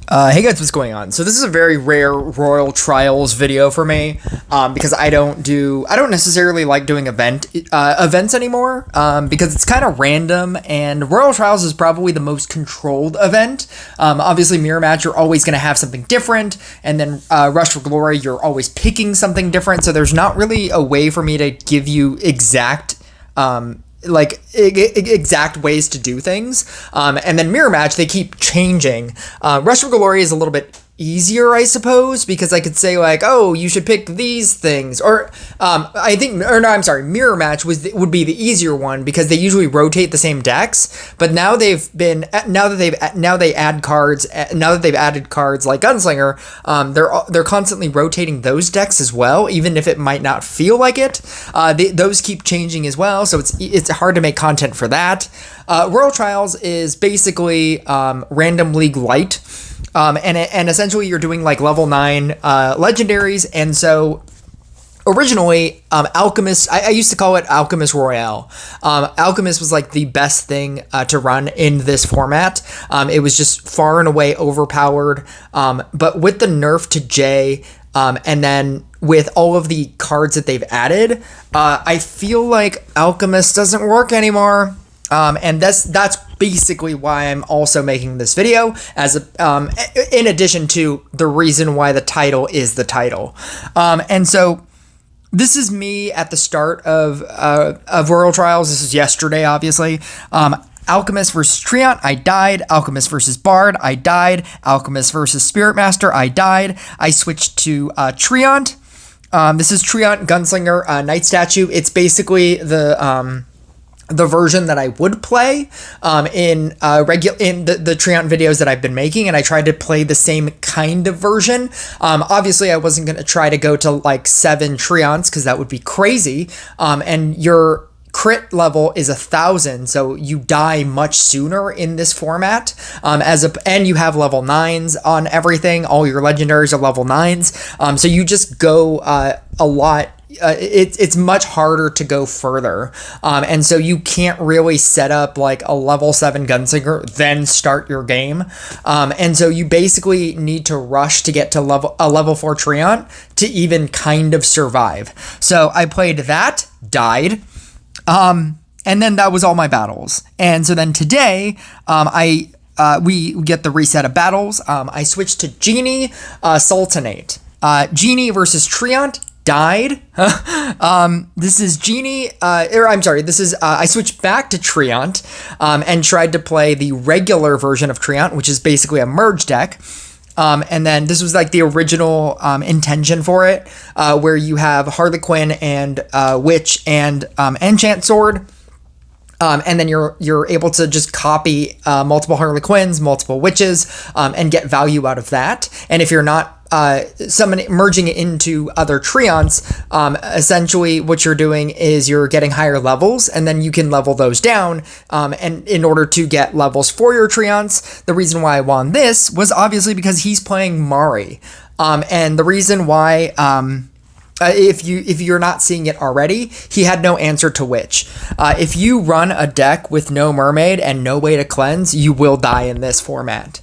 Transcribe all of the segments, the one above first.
Hey guys, what's going on? So this is a very rare Royal Trials video for me, because I don't necessarily like doing events anymore, because it's kind of random, and Royal Trials is probably the most controlled event. Obviously Mirror Match, you're always going to have something different, and then Rush for Glory, you're always picking something different, so there's not really a way for me to give you exact exact ways to do things. And then Mirror Match, they keep changing. Rush for Glory is a little bit easier, I suppose, because I could say like, oh, you should pick these things, or Mirror Match would be the easier one because they usually rotate the same decks. But now they add cards. Now that they've added cards like Gunslinger, they're constantly rotating those decks as well, even if it might not feel like it. Those keep changing as well, so it's hard to make content for that. Royal Trials is basically Random League Light. And essentially you're doing like level 9 legendaries. And so originally, Alchemist, I used to call it Alchemist Royale. Alchemist was like the best thing to run in this format. It was just far and away overpowered. But with the nerf to J, and then with all of the cards that they've added, I feel like Alchemist doesn't work anymore. And that's basically why I'm also making this video, in addition to the reason why the title is the title. And so this is me at the start of Royal Trials. This is yesterday, obviously. Alchemist versus Treant, I died. Alchemist versus Bard, I died. Alchemist versus Spirit Master, I died. I switched to Treant. This is Treant Gunslinger Knight Statue. It's basically the version that I would play in the Treant videos that I've been making, and I tried to play the same kind of version. Obviously, I wasn't going to try to go to like 7 Treants because that would be crazy. And your crit level is 1,000, so you die much sooner in this format. And you have level 9s on everything. All your legendaries are level 9s. So you just go a lot. It's much harder to go further, and so you can't really set up like a level 7 Gunslinger then start your game, and so you basically need to rush to get to level 4 Treant to even kind of survive. So I played that, died, and then that was all my battles. And so then today, we get the reset of battles. I switched to Genie Sultanate. Genie versus Treant. Died. This is Genie, I switched back to Treant, and tried to play the regular version of Treant, which is basically a merge deck. And then this was like the original intention for it, where you have Harlequin and Witch and Enchant Sword. And then you're able to just copy multiple Harlequins, multiple Witches, and get value out of that. And if you're not merging it into other Treants, essentially what you're doing is you're getting higher levels, and then you can level those down, and in order to get levels for your Treants. The reason why I won this was obviously because he's playing Mari, and the reason why, if you're not seeing it already, he had no answer to Witch. If you run a deck with no Mermaid and no way to cleanse, you will die in this format.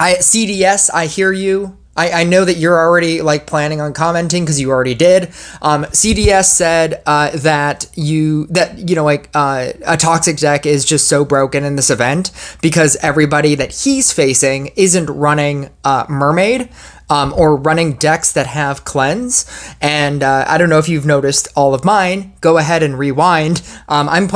CDS, I hear you. I know that you're already like planning on commenting because you already did. CDS said that a toxic deck is just so broken in this event because everybody that he's facing isn't running Mermaid. Or running decks that have cleanse. And I don't know if you've noticed all of mine. Go ahead and rewind. I'm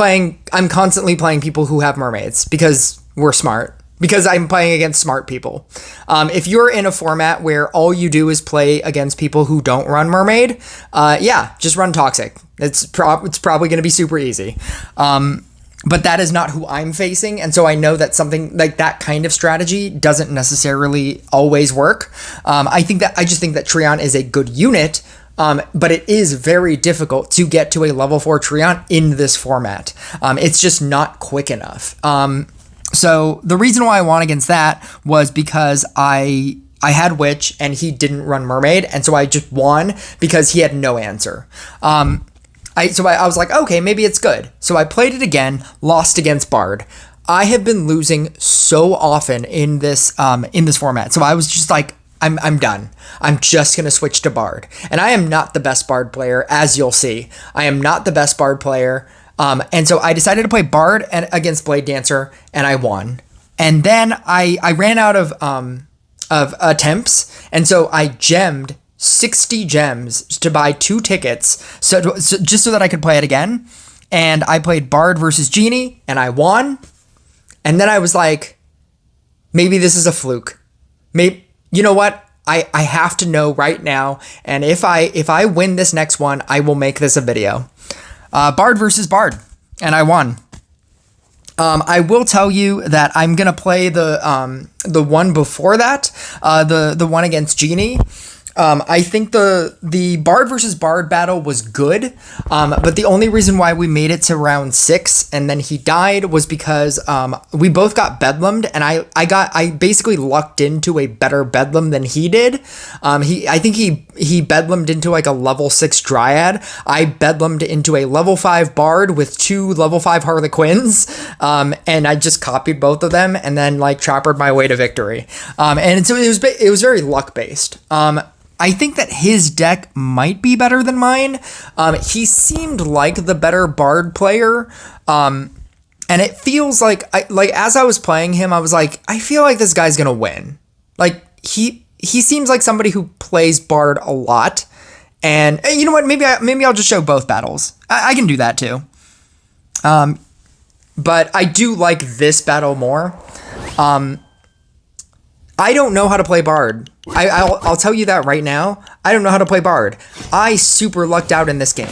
constantly playing people who have mermaids because we're smart. Because I'm playing against smart people. If you're in a format where all you do is play against people who don't run Mermaid, just run Toxic. It's probably going to be super easy. But that is not who I'm facing, and so I know that something like that kind of strategy doesn't necessarily always work. I just think that Treant is a good unit, but it is very difficult to get to a level 4 Treant in this format. It's just not quick enough. So the reason why I won against that was because I had Witch and he didn't run Mermaid, and so I just won because he had no answer. I was like, okay, maybe it's good. So I played it again, lost against Bard. I have been losing so often in this format. So I was just like, I'm done. I'm just gonna switch to Bard. And I am not the best Bard player, as you'll see. I am not the best Bard player. And so I decided to play Bard against Blade Dancer, and I won. And then I ran out of attempts, and so I gemmed 60 gems to buy 2 tickets, so just so that I could play it again. And I played Bard versus Genie, and I won. And then I was like, maybe this is a fluke. Maybe, you know what? I have to know right now. And if I win this next one, I will make this a video. Bard versus Bard, and I won. I will tell you that I'm gonna play the one before that, the one against Genie. I think the Bard versus Bard battle was good, but the only reason why we made it to round 6 and then he died was because we both got bedlammed, and I basically lucked into a better bedlam than he did. I think he bedlammed into like a level 6 Dryad. I bedlammed into a level 5 Bard with 2 level 5 Harlequins, and I just copied both of them and then like choppered my way to victory. And so it was very luck based. I think that his deck might be better than mine. He seemed like the better Bard player. And it feels like as I was playing him, I was like, I feel like this guy's gonna win. Like he seems like somebody who plays Bard a lot. And you know what? Maybe I'll just show both battles. I can do that too. But I do like this battle more. I don't know how to play Bard. I'll tell you that right now. I don't know how to play Bard. I super lucked out in this game.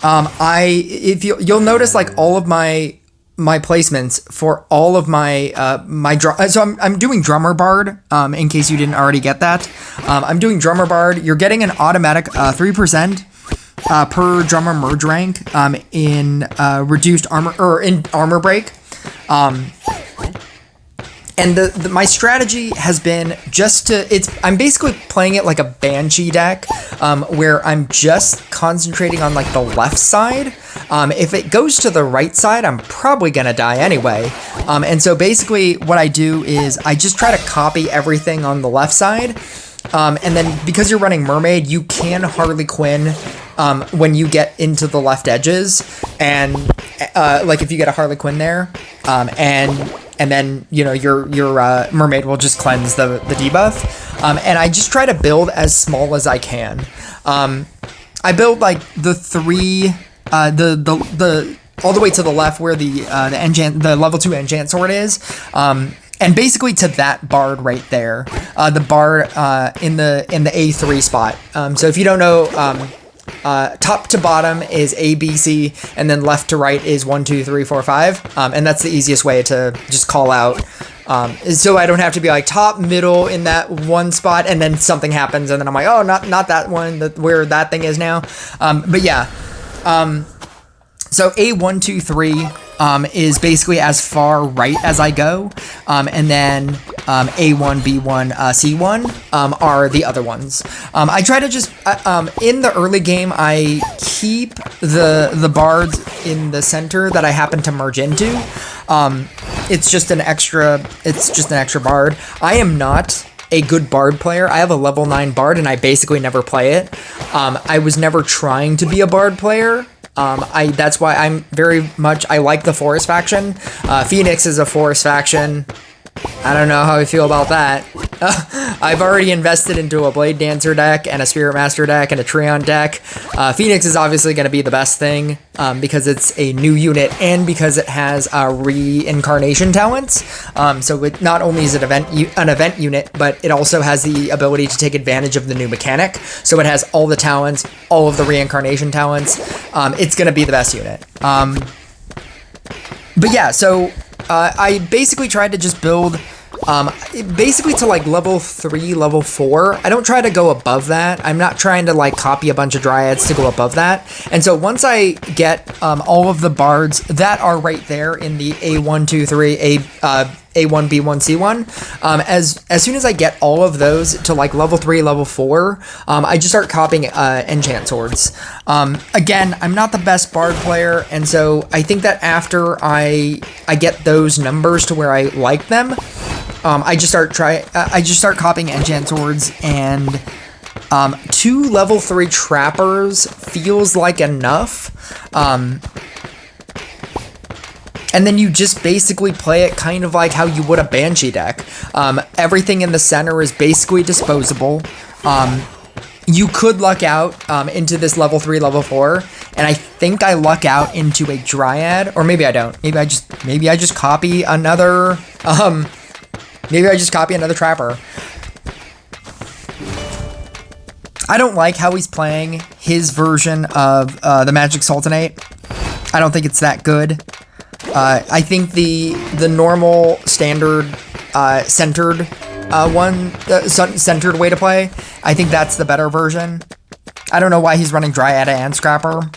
If you'll notice, like all of my placements for all of my so I'm doing Drummer Bard. In case you didn't already get that, I'm doing Drummer Bard. You're getting an automatic 3% per Drummer merge rank in reduced armor or in armor break. And my strategy has been just I'm basically playing it like a Banshee deck, where I'm just concentrating on like the left side. If it goes to the right side, I'm probably gonna die anyway. And so basically what I do is I just try to copy everything on the left side. And then because you're running Mermaid, you can Harley Quinn when you get into the left edges. And like if you get a Harley Quinn there, and then, you know, your Mermaid will just cleanse the debuff. And I just try to build as small as I can. I build like the 3, the all the way to the left where the level 2 enchant sword is. And basically to that Bard right there, the Bard in the A3 spot. So if you don't know, top to bottom is A, B, C, and then left to right is 1, 2, 3, 4, 5. And that's the easiest way to just call out. So I don't have to be like top, middle in that one spot, and then something happens, and then I'm like, oh, not that one, where that thing is now. But yeah. So A1, 2, 3 is basically as far right as I go, and then A1, B1, C1 are the other ones. I try to just in the early game I keep the bards in the center that I happen to merge into. It's just an extra bard. I am not a good bard player. I have a level 9 bard and I basically never play it. I was never trying to be a bard player. That's why I like the Forest faction. Phoenix is a Forest faction. I don't know how I feel about that. I've already invested into a Blade Dancer deck and a Spirit Master deck and a Treant deck. Phoenix is obviously going to be the best thing because it's a new unit and because it has reincarnation talents. So it not only is it an event unit, but it also has the ability to take advantage of the new mechanic. So it has all the talents, all of the reincarnation talents. It's going to be the best unit. But yeah, so I basically tried to just build basically to like level 3, level 4. I don't try to go above that. I'm not trying to like copy a bunch of dryads to go above that. And so once I get all of the bards that are right there in the A1, 2, 3, A1, B1, C1. As soon as I get all of those to like level 3, level 4, I just start copying enchant swords. Again, I'm not the best bard player, and so I think that after I get those numbers to where I like them, I just start copying enchant swords, and 2 level 3 trappers feels like enough. And then you just basically play it kind of like how you would a Banshee deck. Everything in the center is basically disposable. You could luck out into this level 3, level 4, and I think I luck out into a Dryad, or maybe I don't. Maybe I just copy another. Maybe I just copy another Trapper. I don't like how he's playing his version of the Magic Sultanate. I don't think it's that good. I think the normal standard centered centered way to play, I think that's the better version. I don't know why he's running Dryad and Scrapper.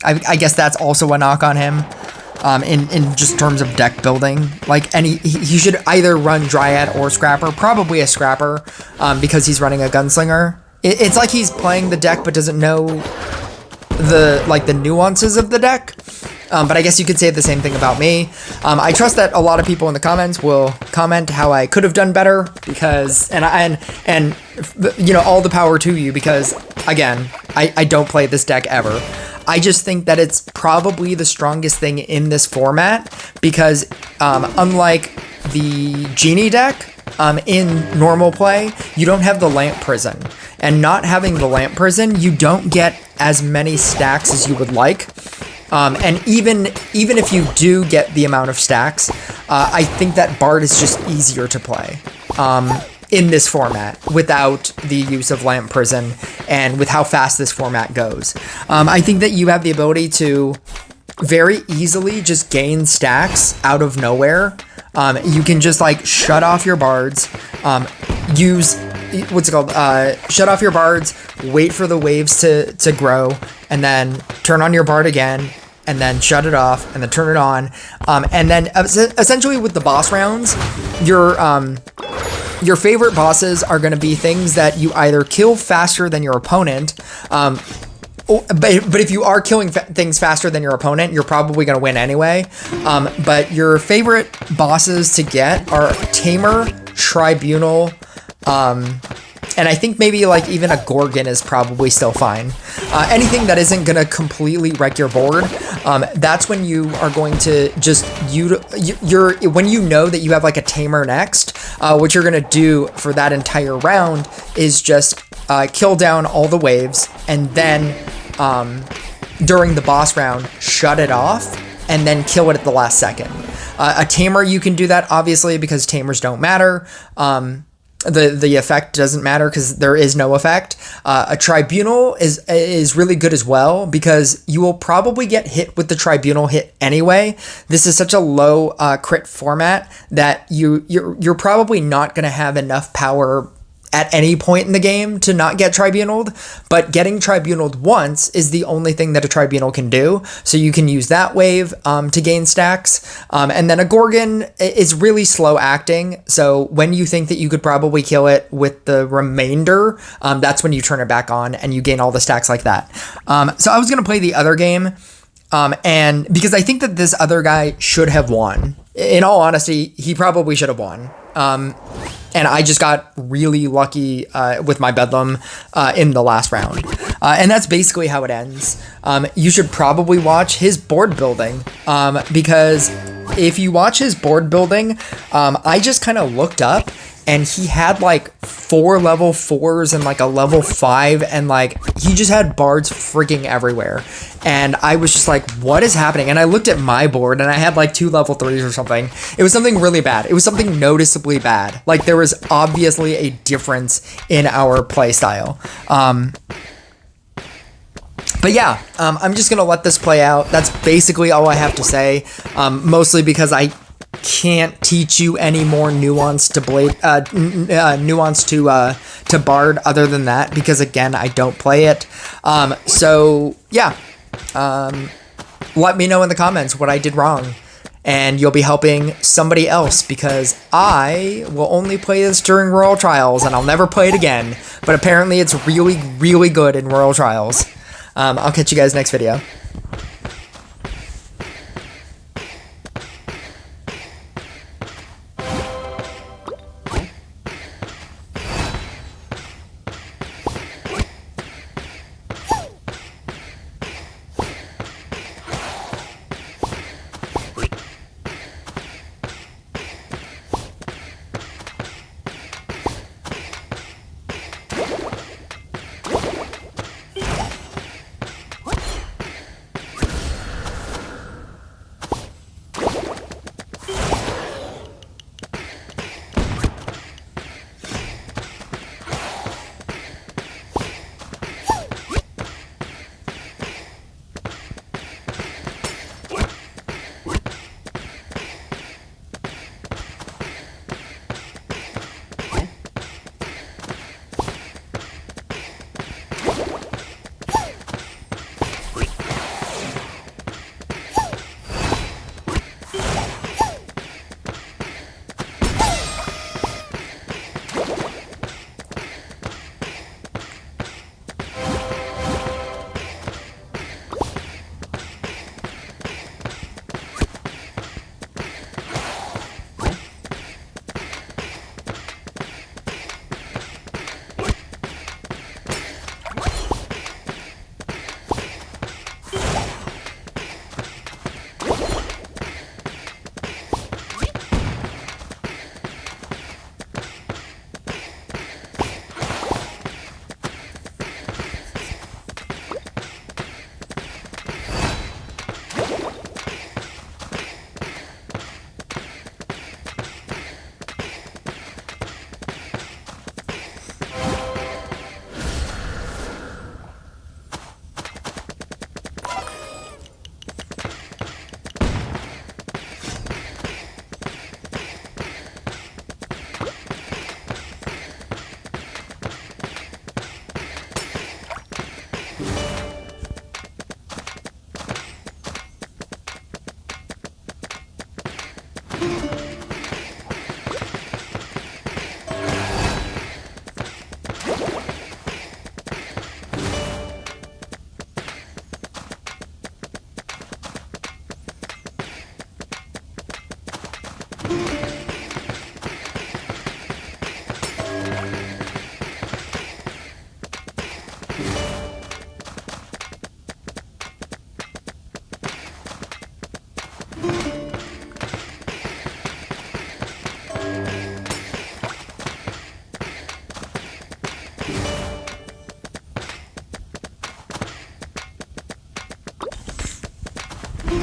I guess that's also a knock on him in just terms of deck building. Like he should either run Dryad or Scrapper, probably a Scrapper, because he's running a Gunslinger. It's like he's playing the deck but doesn't know the nuances of the deck. But I guess you could say the same thing about me. I trust that a lot of people in the comments will comment how I could have done better, because and you know, all the power to you, because again, I don't play this deck ever. I just think that it's probably the strongest thing in this format, because unlike the Genie deck, in normal play, you don't have the Lamp Prison. And not having the Lamp Prison, you don't get as many stacks as you would like. And even if you do get the amount of stacks, I think that Bard is just easier to play in this format without the use of Lamp Prison and with how fast this format goes. I think that you have the ability to very easily just gain stacks out of nowhere. You can just like shut off your bards, shut off your bards, wait for the waves to grow, and then turn on your bard again, and then shut it off, and then turn it on. And then essentially with the boss rounds, your favorite bosses are going to be things that you either kill faster than your opponent, but if you are killing things faster than your opponent, you're probably going to win anyway. But your favorite bosses to get are Tamer, Tribunal, and I think maybe like even a Gorgon is probably still fine. Anything that isn't going to completely wreck your board, that's when you are going to just, when you know that you have like a Tamer next, what you're going to do for that entire round is just kill down all the waves, and then during the boss round, shut it off, and then kill it at the last second. A Tamer, you can do that, obviously, because Tamers don't matter. The effect doesn't matter because there is no effect. A Tribunal is really good as well, because you will probably get hit with the Tribunal hit anyway. This is such a low crit format that you're probably not going to have enough power at any point in the game to not get Tribunaled, but getting Tribunaled once is the only thing that a Tribunal can do, so you can use that wave to gain stacks. And then a Gorgon is really slow acting, so when you think that you could probably kill it with the remainder, that's when you turn it back on and you gain all the stacks like that. So I was going to play the other game, and because I think that this other guy should have won. In all honesty, he probably should have won. And I just got really lucky with my Bedlam in the last round. And that's basically how it ends. You should probably watch his board building, because if you watch his board building, I just kind of looked up, and he had like 4 level 4s and like a level 5, and like he just had bards freaking everywhere. And I was just like, what is happening? And I looked at my board, and I had like 2 level 3s or something. It was something really bad. It was something noticeably bad. Like there was obviously a difference in our play style. But yeah, I'm just going to let this play out. That's basically all I have to say, mostly because I can't teach you any more nuance to to Bard other than that, because again, I don't play it. So yeah, let me know in the comments what I did wrong, and you'll be helping somebody else because I will only play this during Royal Trials and I'll never play it again. But apparently it's really, really good in Royal Trials. I'll catch you guys next video.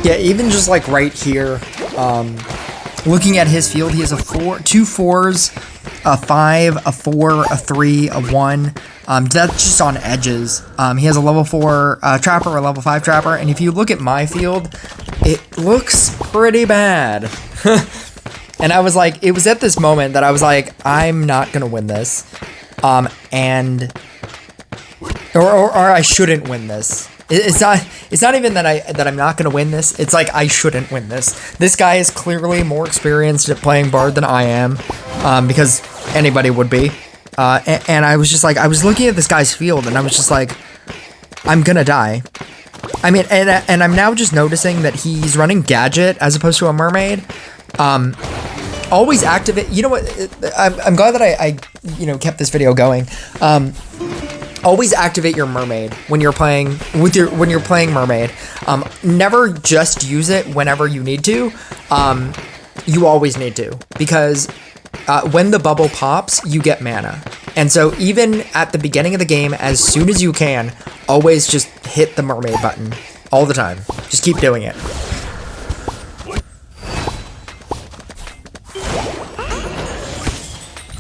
Yeah, even just like right here, looking at his field, he has a 4, 2 4s, a 5, a 4, a 3, a 1. That's just on edges. He has a level 4 trapper, a level 5 trapper, and if you look at my field, it looks pretty bad. And I was like, it was at this moment that I was like, I'm not gonna win this, or I shouldn't win this. It's not even that I'm not gonna win this. It's like I shouldn't win this. This guy is clearly more experienced at playing Bard than I am, because anybody would be. And I was just like, I was looking at this guy's field, and I was just like, I'm gonna die. I mean, and I'm now just noticing that he's running Gadget as opposed to a Mermaid. Always activate. You know what? I'm glad that I kept this video going. Always activate your Mermaid when you're playing Mermaid. Never just use it whenever you need to. You always need to, because when the bubble pops, you get mana. And so even at the beginning of the game, as soon as you can, always just hit the Mermaid button all the time. Just keep doing it.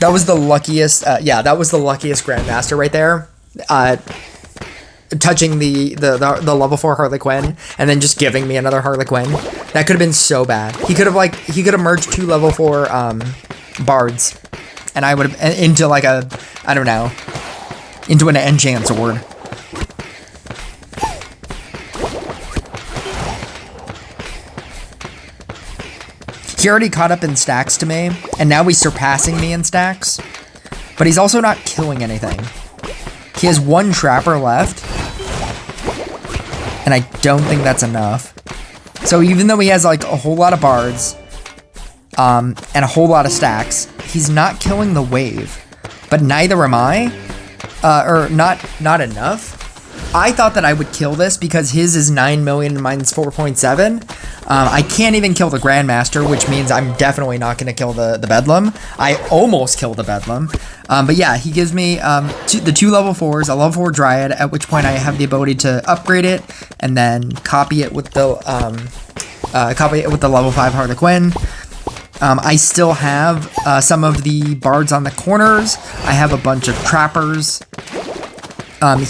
That was the luckiest. That was the luckiest Grandmaster right there. Touching the level 4 Harley Quinn and then just giving me another Harley Quinn. That could have been so bad. He could have merged 2 level 4 bards, and I would have into like a, I don't know, into an enchant sword. He already caught up in stacks to me, and now he's surpassing me in stacks. But he's also not killing anything. He has 1 trapper left, and I don't think that's enough. So even though he has like a whole lot of bards, and a whole lot of stacks, he's not killing the wave. But neither am I, or not enough. I thought that I would kill this because his is 9 million and mine's 4.7. I can't even kill the Grandmaster, which means I'm definitely not going to kill the Bedlam. I almost killed the Bedlam. But yeah, he gives me the 2 level 4s, a level 4 Dryad, at which point I have the ability to upgrade it and then copy it with the level 5 Harlequin. I still have some of the bards on the corners. I have a bunch of trappers.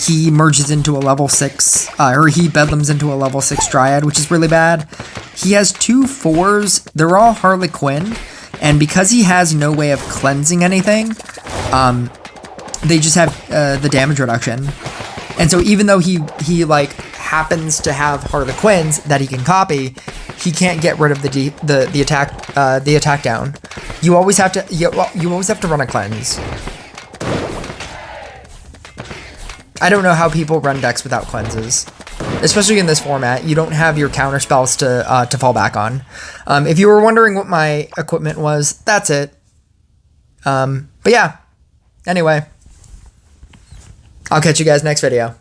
He merges into a level 6, or he bedlams into a level 6 Dryad, which is really bad. He has 2 4s. They're all Harlequin, and because he has no way of cleansing anything, they just have the damage reduction. And so even though he like happens to have Harlequins that he can copy, he can't get rid of the attack down. You always have to run a cleanse. I don't know how people run decks without cleanses, especially in this format. You don't have your counter spells to fall back on. If you were wondering what my equipment was, that's it. But yeah, anyway, I'll catch you guys next video.